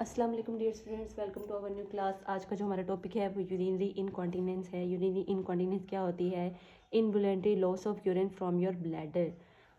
अस्सलाम वालेकुम dear students, welcome to our new class. आज का जो हमारा टॉपिक है वो यूरिनरी इनकॉन्टिनेंस है। यूरिनरी इनकॉन्टिनेंस क्या होती है? Involuntary loss of urine from your bladder.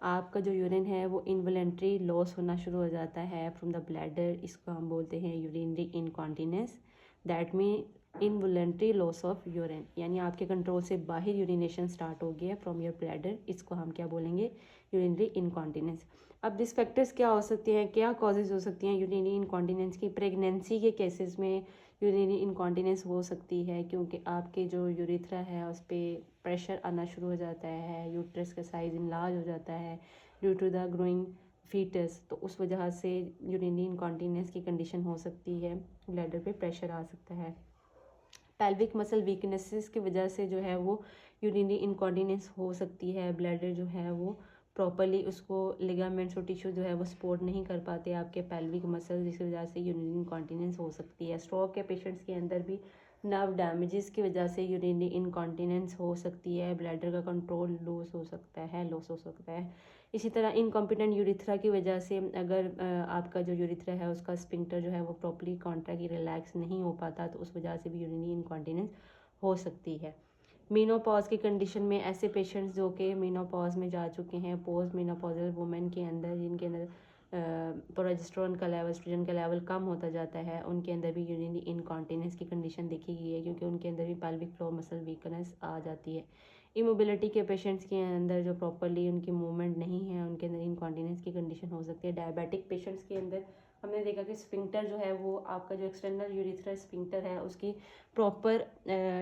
आपका जो यूरिन है वो इनवॉलंटरी लॉस होना शुरू हो जाता है फ्रॉम द ब्लैडर। इसको हम बोलते हैं urinary incontinence. That mean involuntary loss of urine, यानी आपके कंट्रोल से बाहर यूरिनेशन स्टार्ट हो गया फ्रॉम योर ब्लैडर। इसको हम क्या बोलेंगे? Urinary incontinence. अब दिस फैक्टर्स क्या हो सकते हैं, क्या कॉजेज हो सकती हैं यूरिनरी इनकॉन्टिनेंस की? प्रेगनेंसी के केसेस में यूरिनरी इनकॉन्टिनेंस हो सकती है क्योंकि आपके जो यूरिथ्रा है उस पर प्रेशर आना शुरू हो जाता है, यूट्रस का साइज इनलार्ज हो जाता है due to the growing foetus. तो उस वजह से यूरिनरी इनकॉन्टिनेंस की कंडीशन हो सकती है, ब्लैडर पे प्रेशर आ सकता है। पेल्विक मसल वीकनेसेस की वजह से जो है वो यूरिनरी इनकॉन्टिनेंस हो सकती है। ब्लैडर जो है वो प्रॉपरली उसको लिगामेंट्स और टिश्यू जो है वो सपोर्ट नहीं कर पाते आपके पेल्विक मसल, जिसकी वजह से यूरिनरी इनकॉन्टिनेंस हो सकती है। स्ट्रोक के पेशेंट्स के अंदर भी नर्व डैमेजेस की वजह से यूरिनरी इनकॉन्टिनेंस हो सकती है। ब्लैडर का कंट्रोल लॉस हो सकता है। इसी तरह इनकॉम्पिटेंट यूरिथ्रा की वजह से अगर आपका जो यूरिथ्रा है उसका स्पिंक्टर जो है वो प्रॉपरली कॉन्ट्रैक्ट रिलैक्स नहीं हो पाता, तो उस वजह से भी यूरिनरी इनकॉन्टिनेंस हो सकती है। मीनोपॉज की कंडीशन में ऐसे पेशेंट्स जो कि मीनोपॉज में जा चुके हैं, पोस्ट मीनोपॉजल वुमेन के अंदर जिनके अंदर प्रोजेस्टेरोन का लेवल, एस्ट्रोजन का लेवल कम होता जाता है, उनके अंदर भी यूरिनरी इनकॉन्टिनेंस की कंडीशन देखी गई है क्योंकि उनके अंदर भी पेल्विक फ्लोर मसल वीकनेस आ जाती है। इमोबिलिटी के पेशेंट्स के अंदर जो प्रॉपरली उनकी मूवमेंट नहीं है, उनके अंदर इनकॉन्टिनेंस की कंडीशन हो सकती है। डायबिटिक पेशेंट्स के अंदर हमने देखा कि स्फिंक्टर जो है वो आपका जो एक्सटर्नल यूरिथ्रा स्फिंक्टर है उसकी प्रॉपर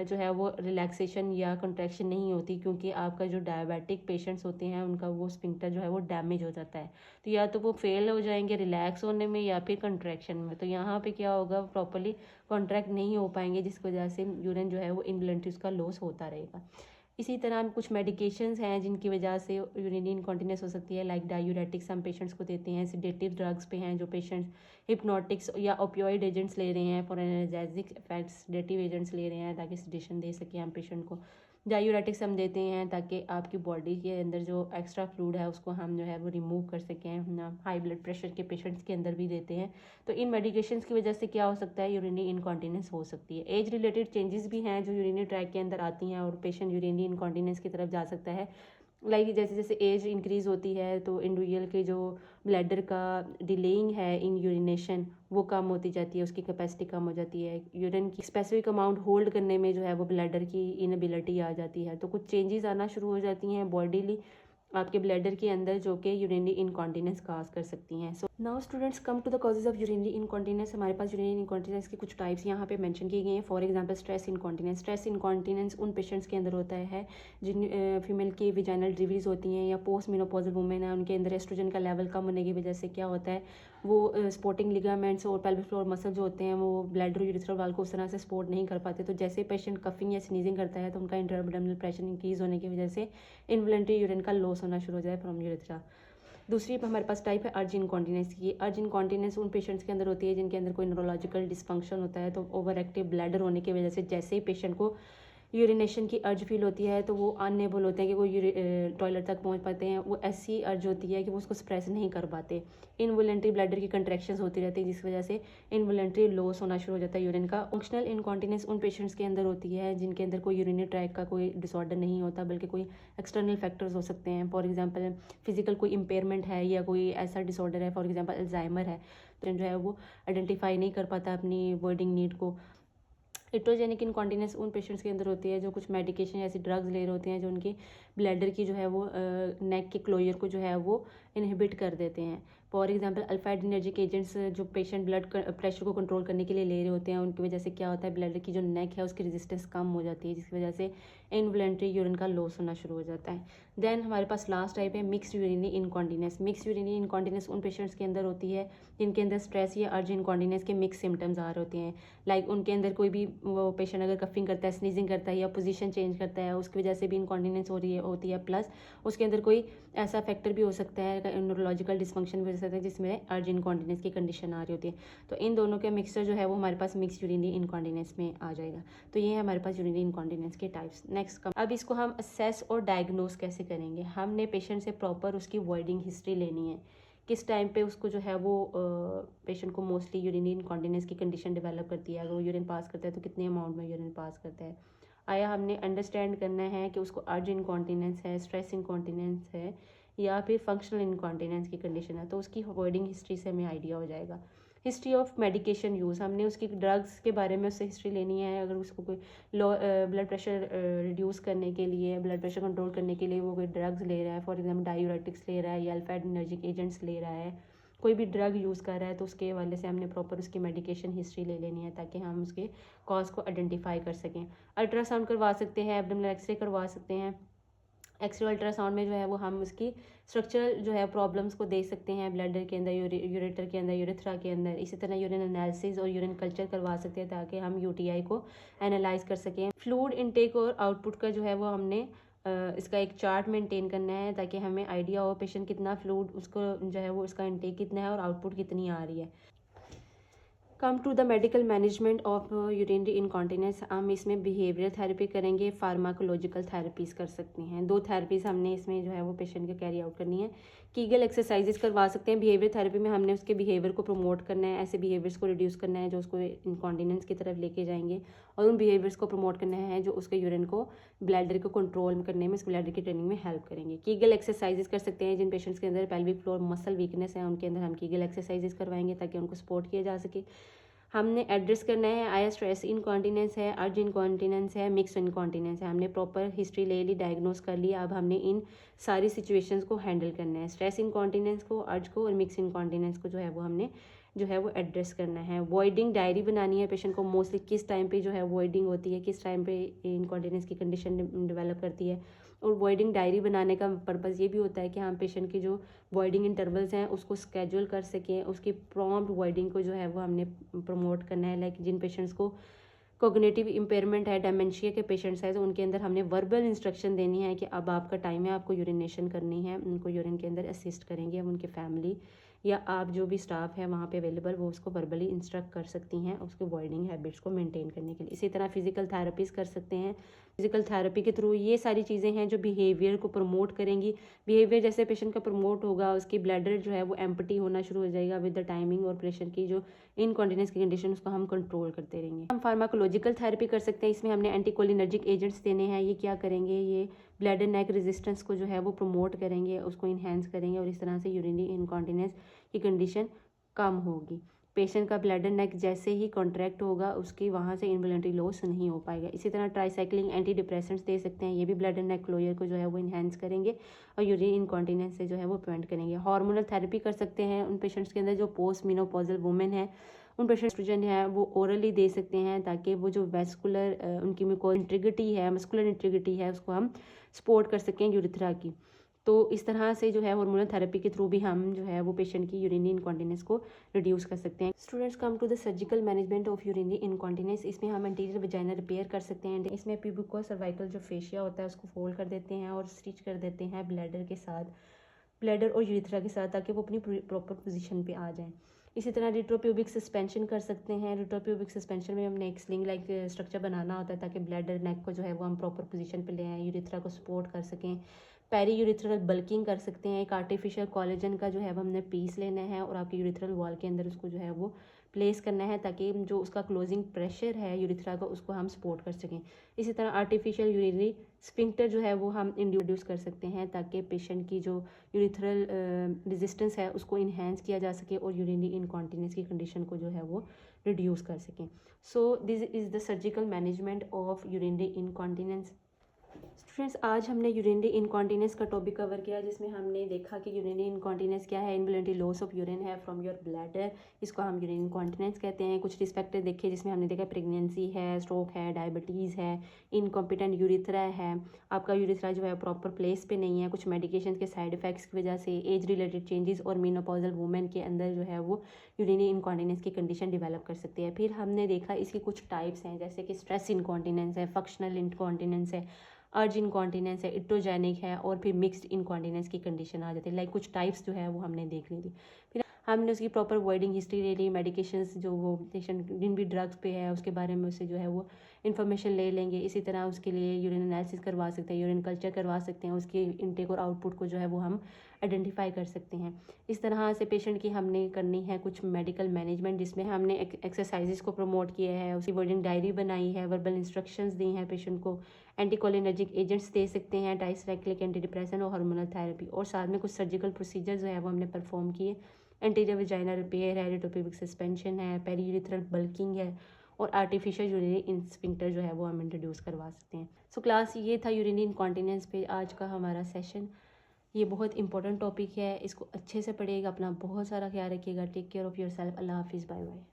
जो है वो रिलैक्सेशन या कंट्रैक्शन नहीं होती, क्योंकि आपका जो डायबिटिक पेशेंट्स होते हैं उनका वो स्फिंक्टर जो है वो डैमेज हो जाता है। तो या तो वो फेल हो जाएंगे रिलैक्स होने में या फिर कंट्रैक्शन में। तो यहाँ पे क्या होगा, प्रॉपरली कॉन्ट्रैक्ट नहीं हो पाएंगे, जिसकी वजह से यूरिन जो है वो इनवॉलंटरी उसका लॉस होता रहेगा। इसी तरह कुछ मेडिकेशंस हैं जिनकी वजह से यूरिनरी इनकॉन्टिनेंस हो सकती है, लाइक डायूरेटिक्स हम पेशेंट्स को देते हैं। सिडेटिव ड्रग्स पे हैं जो पेशेंट्स, हिप्नोटिक्स या ओपियोइड एजेंट्स ले रहे हैं for energetic effects, sedative agents ले रहे हैं ताकि सिडेशन दे सकें हम पेशेंट को। डायूरेटिक्स हम देते हैं ताकि आपकी बॉडी के अंदर जो एक्स्ट्रा फ्लूइड है उसको हम जो है वो रिमूव कर सकें। हाई ब्लड प्रेशर के पेशेंट्स के अंदर भी देते हैं। तो इन मेडिकेशंस की वजह से क्या हो सकता है, यूरिनरी इनकॉन्टिनेंस हो सकती है। एज रिलेटेड चेंजेस भी हैं जो यूरिनरी ट्रैक के अंदर आती हैं और पेशेंट यूरिनरी इनकॉन्टिनेंस की तरफ जा सकता है। लाइक जैसे जैसे एज इंक्रीज होती है तो इंडिविजुअल के जो ब्लैडर का डिलेइंग है इन यूरिनेशन वो कम होती जाती है, उसकी कैपेसिटी कम हो जाती है। यूरिन की स्पेसिफिक अमाउंट होल्ड करने में जो है वो ब्लैडर की इनएबिलिटी आ जाती है। तो कुछ चेंजेस आना शुरू हो जाती हैं बॉडीली आपके ब्लैडर के अंदर जो कि यूरिनरी इनकॉन्टिनेंस काज कर सकती हैं। So now students come to the causes of urinary incontinence. हमारे पास यूरिनरी इनकॉन्टिनेंस के कुछ टाइप्स यहाँ पे मेंशन किए गए हैं। For example stress incontinence. Stress incontinence उन पेशेंट्स के अंदर होता है जिन फीमेल की विजाइनल डिलीवरीज होती हैं या पोस्ट मेनोपॉजल वुमेन है, उनके अंदर एस्ट्रोजन का लेवल कम होने की वजह से क्या होता है, वो स्पोर्टिंग लिगामेंट्स और पेल्विक फ्लोर मसल जो होते हैं वो ब्लैडर यूरिथ्रल वाल को उस तरह से सपोर्ट नहीं कर पाते। तो जैसे पेशेंट कफिंग या स्नीजिंग करता है तो उनका इंटरएब्डोमिनल प्रेशर इंक्रीज होने की वजह से इनवॉलंटरी यूरिन का लॉस होना शुरू हो जाए फ्रॉम यूरिथ्रा। दूसरी हमारे पास टाइप है अर्ज इनकॉन्टिनेंस की। अर्ज इनकॉन्टिनेंस उन पेशेंट्स के अंदर होती है जिनके अंदर कोई न्यूरोलॉजिकल डिसफंक्शन होता है। तो ओवर एक्टिव ब्लैडर होने की वजह से जैसे ही पेशेंट को यूरिनेशन की अर्ज फील होती है तो वो अनएबल होते हैं कि वो टॉयलेट तक पहुंच पाते हैं। वो ऐसी अर्ज होती है कि वो उसको स्प्रेस नहीं कर पाते। इनवॉलंटरी ब्लैडर की कंट्रैक्शंस होती रहती है जिसकी वजह से इनवॉलंटरी लॉस होना शुरू हो जाता है यूरिन का। फंक्शनल इनकॉन्टिनेंस उन पेशेंट्स के अंदर होती है जिनके अंदर कोई यूरिनरी ट्रैक का कोई डिसऑर्डर नहीं होता बल्कि कोई एक्सटर्नल फैक्टर्स हो सकते हैं। फॉर एग्जांपल फिजिकल कोई इम्पेयरमेंट है या कोई ऐसा डिसऑर्डर है, फॉर एग्जांपल अल्जाइमर है, तो जो है वो आइडेंटिफाई नहीं कर पाता अपनी वर्डिंग नीड को। इट्रोजेनिक इनकॉन्टिनेंस उन पेशेंट्स के अंदर होती है जो कुछ मेडिकेशन ऐसी ड्रग्स ले रहे होते हैं जो उनकी ब्लैडर की जो है वो नेक के क्लोजर को जो है वो इनहिबिट कर देते हैं। फॉर एग्जांपल अल्फाइडिनर्जिक एजेंट्स जो पेशेंट ब्लड प्रेशर को कंट्रोल करने के लिए ले रहे होते हैं, उनकी वजह से क्या होता है, ब्लैडर की जो नेक है उसकी रेजिस्टेंस कम हो जाती है जिसकी वजह से इनवॉलंटरी यूरिन का लॉस होना शुरू हो जाता है। देन हमारे पास लास्ट टाइप है mixed urinary incontinence. Mixed urinary incontinence उन पेशेंट्स के अंदर होती है जिनके अंदर स्ट्रेस या अर्ज इनकॉन्टिनेंस के मिक्स सिम्टम्स आ रहे होते हैं। लाइक उनके अंदर कोई भी वो पेशेंट अगर कफिंग करता है, स्नीजिंग करता है या पोजीशन चेंज करता है, उसकी वजह से भी इनकॉन्टिनेंस हो रही है होती है। प्लस उसके अंदर कोई ऐसा फैक्टर भी हो सकता है, न्यूरोलॉजिकल डिसफंक्शन भी हो सकता है जिसमें अर्ज इनकॉन्टिनेंस की कंडीशन आ रही होती है। तो इन दोनों के मिक्सचर जो है वो हमारे पास मिक्स यूरिनरी इनकॉन्टिनेंस में आ जाएगा। तो ये है हमारे पास यूरिनरी इनकॉन्टिनेंस के टाइप्स। नेक्स्ट अब इसको हम असेस और डायग्नोस कैसे करेंगे। हमने पेशेंट से प्रॉपर उसकी वॉइडिंग हिस्ट्री लेनी है किस टाइम पे उसको जो है वो पेशेंट को मोस्टली यूरिनरी इनकॉन्टिनेंस की कंडीशन डेवलप करती है, अगर वो यूरिन पास करता है तो कितने अमाउंट में यूरिन पास करता है। आया हमने अंडरस्टैंड करना है कि उसको अर्ज इनकॉन्टिनेंस है, स्ट्रेस इनकॉन्टिनेंस है या फिर फंक्शनल इनकॉन्टिनेंस की कंडीशन है, तो उसकी अवॉइडिंग हिस्ट्री से हमें आइडिया हो जाएगा। हिस्ट्री ऑफ मेडिकेशन यूज़, हमने उसकी ड्रग्स के बारे में उससे हिस्ट्री लेनी है। अगर उसको कोई लो ब्लड प्रेशर रिड्यूस करने के लिए, ब्लड प्रेशर कंट्रोल करने के लिए वो कोई ड्रग्स ले रहा है, फॉर एग्जांपल डायूरेटिक्स ले रहा है या अल्फा एडर्जिक एजेंट्स ले रहा है, कोई भी ड्रग यूज़ कर रहा है, तो उसके हवाले से हमने प्रॉपर उसकी मेडिकेशन हिस्ट्री ले लेनी है ताकि हम उसके कॉज को आइडेंटिफाई कर सकें। अल्ट्रासाउंड करवा सकते हैं, एब्डोमिनल एक्सरे करवा सकते हैं। एक्सरे अल्ट्रासाउंड में जो है वो हम उसकी स्ट्रक्चरल जो है प्रॉब्लम्स को देख सकते हैं, ब्लैडर के अंदर, यूरेटर के अंदर, यूरेथ्रा के अंदर। इसी तरह यूरिन एनालिसिस और यूरिन कल्चर करवा सकते हैं ताकि हम यूटीआई को एनालाइज कर सकें। फ्लूइड इनटेक और आउटपुट का जो है वो हमने इसका एक चार्ट मेंटेन करना है ताकि हमें आइडिया हो पेशेंट कितना फ्लूइड उसको जो है वो उसका इनटेक कितना है और आउटपुट कितनी आ रही है। Come to the medical management of urinary incontinence, हम इसमें बिहेवियर थेरेपी करेंगे, फार्माकोलॉजिकल थेरेपीज़ कर सकते हैं। 2 थेरेपीज़ हमने इसमें जो है वो पेशेंट के कैरी आउट करनी है। कीगल एक्सरसाइजेज करवा सकते हैं। बिहेवियर थेरेपी में हमने उसके बिहेवियर को प्रमोट करना है, ऐसे बिहेवियर्स को रिड्यूस करना है जो उसको इनकॉन्टिनेंस की तरफ लेके जाएंगे, और उन बिहेवियर्स को प्रमोट करना है जो उसके यूरिन को, ब्लैडर को कंट्रोल करने में, उसको ब्लैडर की ट्रेनिंग में हेल्प करेंगे। कीगल एक्सरसाइजेज कर सकते हैं। जिन पेशेंट्स के अंदर पेल्विक फ्लोर मसल वीकनेस है उनके अंदर हम कीगल एक्सरसाइजेज करवाएंगे ताकि उनको सपोर्ट किया जा सके। हमने एड्रेस करना है आया स्ट्रेस इनकॉन्टिनेंस है, अर्ज इनकॉन्टिनेंस है, मिक्स इनकॉन्टिनेंस है। हमने प्रॉपर हिस्ट्री ले ली, डायग्नोस कर लिया। अब हमने इन सारी सिचुएशंस को हैंडल करना है, स्ट्रेस इनकॉन्टिनेंस को, अर्ज को और मिक्स इनकॉन्टिनेंस को जो है वो हमने जो है वो एड्रेस करना है। वॉइडिंग डायरी बनानी है पेशेंट को, मोस्टली किस टाइम पे जो है वॉइडिंग होती है, किस टाइम पे इनकॉन्टिनेंस की कंडीशन डेवलप करती है। और वॉइडिंग डायरी बनाने का पर्पज़ ये भी होता है कि हम पेशेंट की जो वॉइडिंग इंटरवल्स हैं उसको स्केड्यूल कर सकें, उसकी प्रॉम्प्ट वॉइडिंग को जो है वो हमने प्रमोट करना है। लाइक जिन पेशेंट्स को कोग्निटिव इम्पेयरमेंट है, डेमेंशिया के पेशेंट्स हैं, तो उनके अंदर हमने वर्बल इंस्ट्रक्शन देनी है कि अब आपका टाइम है, आपको यूरिनेशन करनी है। उनको यूरिन के अंदर असिस्ट करेंगे हम, उनके फैमिली या आप जो भी स्टाफ है वहाँ पे अवेलेबल, वो उसको वर्बली इंस्ट्रक्ट कर सकती हैं उसके वॉइडिंग हैबिट्स को मेंटेन करने के लिए। इसी तरह फिजिकल थेरेपीज़ कर सकते हैं। फिजिकल थेरेपी के थ्रू ये सारी चीज़ें हैं जो बिहेवियर को प्रमोट करेंगी। बिहेवियर जैसे पेशेंट का प्रमोट होगा, उसकी ब्लैडर जो है वो एम्प्टी होना शुरू हो जाएगा विद द टाइमिंग, और पेशेंट की जो इनकॉन्टिनेंस की कंडीशन उसको हम कंट्रोल करते रहेंगे। हम फार्माकोलॉजिकल थेरेपी कर सकते हैं। इसमें हमने एंटीकोलिनर्जिक एजेंट्स देने हैं। ये क्या करेंगे, ये ब्लैडर नेक रेजिस्टेंस को जो है वो प्रमोट करेंगे, उसको इन्हेंस करेंगे, और इस तरह से यूरिनरी इनकॉन्टिनेंस की कंडीशन कम होगी। पेशेंट का ब्लैडर नेक जैसे ही कॉन्ट्रैक्ट होगा उसकी वहाँ से इनवॉलंटरी लॉस नहीं हो पाएगा। इसी तरह ट्राईसाइक्लिंग एंटी डिप्रेसेंट्स दे सकते हैं, ये भी ब्लैडर नेक क्लोजर को जो है वो इन्हेंस करेंगे और यूरिन इनकॉन्टिनेंस से जो है वो प्रिवेंट करेंगे। हार्मोनल थेरेपी कर सकते हैं उन पेशेंट्स के अंदर जो पोस्ट मेनोपॉजल वुमेन है, उन पेशेंट्स एस्ट्रोजन है वो ओरली दे सकते हैं ताकि वो जो वेस्कुलर उनकी म्यूकोस इंटीग्रिटी है, मस्कुलर इंटीग्रिटी है, उसको हम सपोर्ट कर सकें यूरिथ्रा की। तो इस तरह से जो है हार्मोनल थेरेपी के थ्रू भी हम जो है वो पेशेंट की यूरिनरी इनकॉन्टिनेंस को रिड्यूस कर सकते हैं। Students, come to the surgical management of urinary incontinence. इसमें हम एंटीरियर वजाइना रिपेयर कर सकते हैं। इसमें प्यूबिको सर्वाइकल जो फेशिया होता है उसको फोल्ड कर देते हैं और स्टिच कर देते हैं ब्लैडर के साथ, ब्लैडर और यूरिथ्रा के साथ, ताकि वो अपनी प्रॉपर पोजीशन पे आ जाएं। इसी तरह रिट्रोप्यूबिक सस्पेंशन कर सकते हैं। रिट्रोप्यूबिक सस्पेंशन में हमने एक स्लिंग लाइक स्ट्रक्चर बनाना होता है ताकि ब्लैडर नेक को जो है वो हम प्रॉपर पोजीशन पे ले आएँ, यूरिथ्रा को सपोर्ट कर सकें। पेरी यूरिथ्रल बल्किंग कर सकते हैं। एक आर्टिफिशियल कोलेजन का जो है वो हमने पीस लेना है और आपकी यूरिथ्रल वॉल के अंदर उसको जो है वो प्लेस करना है ताकि जो उसका क्लोजिंग प्रेशर है यूरिथ्रा का उसको हम सपोर्ट कर सकें। इसी तरह आर्टिफिशियल यूरिनरी स्फिंक्टर जो है वो हम इंट्रोड्यूस कर सकते हैं ताकि पेशेंट की जो यूरिथ्रल रेजिस्टेंस है उसको इन्हेंस किया जा सके और यूरिनरी इनकॉन्टिनेंस की कंडीशन को जो है वो रिड्यूस कर सकें। So this is the surgical management of urinary incontinence. Students, आज हमने यूरिनरी इनकॉन्टिनेंस का टॉपिक कवर किया जिसमें हमने देखा कि यूरिनरी इनकॉन्टिनेंस क्या है। इनवॉलंटरी लॉस ऑफ यूरिन है फ्रॉम योर ब्लैडर, इसको हम यूरिन इनकॉन्टिनेंस कहते हैं। कुछ रिस्क फैक्टर देखे जिसमें हमने देखा प्रेगनेंसी है, स्ट्रोक है, डायबिटीज़ है, इनकॉम्पिटेंट यूरिथ्रा है, आपका यूरिथ्रा जो है प्रॉपर प्लेस पे नहीं है, कुछ मेडिकेशन के साइड इफेक्ट्स की वजह से, एज रिलेटेड चेंजेस और मेनोपॉजल वुमेन के अंदर जो है वो यूरिनरी इनकॉन्टिनेंस की कंडीशन डेवलप कर सकती है। फिर हमने देखा इसकी कुछ टाइप्स हैं जैसे कि स्ट्रेस इनकॉन्टिनेंस है, फंक्शनल इनकॉन्टिनेंस है, अर्ज इनकॉन्टिनेंस है, इट्रोजेनिक है, और फिर मिक्स्ड इनकॉन्टिनेंस की कंडीशन आ जाती है। लाइक कुछ टाइप्स जो है वो हमने देख ली थी। फिर हमने उसकी प्रॉपर वर्डिंग हिस्ट्री ले ली, मेडिकेशंस जो वो पेशेंट जिन भी ड्रग्स पे है उसके बारे में उससे जो है वो इन्फॉर्मेशन ले लेंगे। इसी तरह उसके लिए यूरिन एनालिसिस करवा सकते हैं, यूरिन कल्चर करवा सकते हैं, उसकी इनटेक और आउटपुट को जो है वो हम आइडेंटिफाई कर सकते हैं। इस तरह से पेशेंट की हमने करनी है कुछ मेडिकल मैनेजमेंट, जिसमें हमने एक्सरसाइजेस को प्रमोट किया है, उसकी वर्डिंग डायरी बनाई है, वर्बल इंस्ट्रक्शंस दी हैं पेशेंट को, एंटीकोलिनर्जिक एजेंट्स दे सकते हैं, डाइसाइक्लिक एंटी डिप्रेशन और हार्मोनल थेरेपी, और साथ में कुछ सर्जिकल प्रोसीजर जो है वो हमने परफॉर्म किए। एंटीरियर वेजाइनल रिपेयर है, रेडियोटोपिक सस्पेंशन है, पेरीयूरेथ्रल बल्किंग है, और आर्टिफिशियल यूरिनरी स्फिंक्टर जो है वो हम इंट्रोड्यूस करवा सकते हैं। सो क्लास ये था यूरिनरी इनकॉन्टिनेंस पे आज का हमारा सेशन। ये बहुत इंपॉर्टेंट टॉपिक है, इसको अच्छे से पढ़िएगा, अपना बहुत सारा ख्याल रखिएगा। Take care of yourself. अल्लाह हाफिज़, बाय बाय।